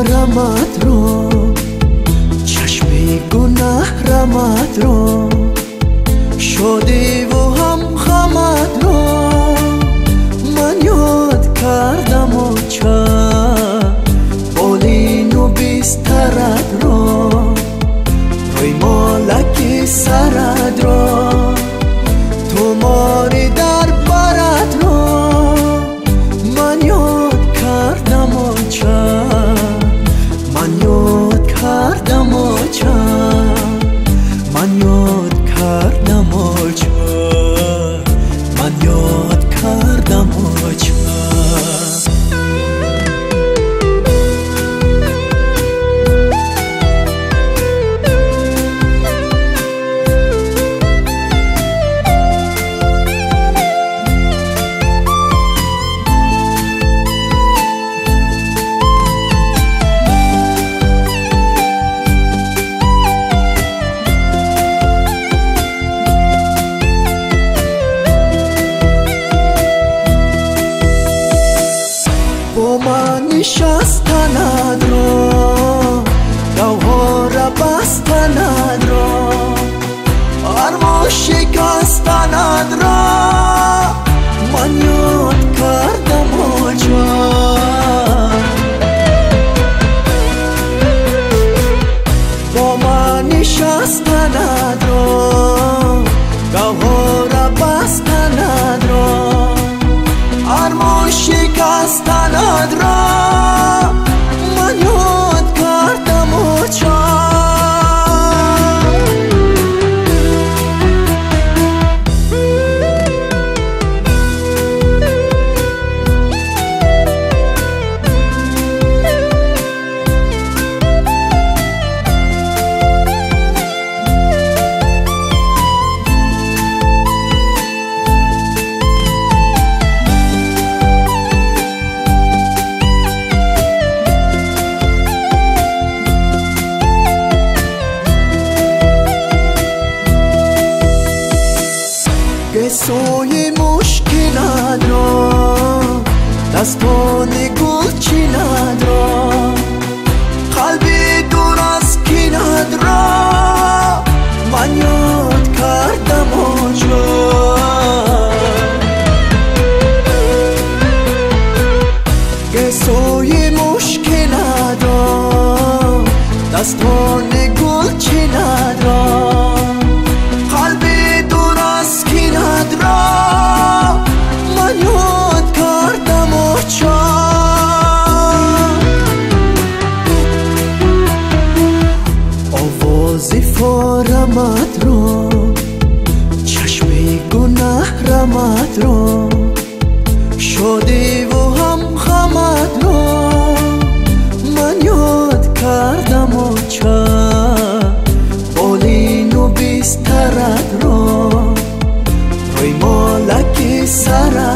رمت رو چشم گناه رمت رو شدی و هم خمت رو من یاد کردم و چه بالین و بیسترت رو روی مالکی سرت رو تو ماری در برت رو من یاد کردم و چه من یاد کردم و چه من یاد کردم و چه من یاد کردم و چه نشستند را گوهر بستند را ارمان شکستند را من یاد کردم و جان با من نشستند را گوهر بستند را ارمان شکستند را سوی مشکلات را دستان گل چیناد را قلبی دور از کیناد را من یاد کردم و جان سوی مشکلات را دستان گل چیناد را من یاد کردم و آواز فارمت رو چشم گناه رمت رو شدی و هم خمت رو من یاد کردم و چه بالین و بیسترت رو روی مالکی سرت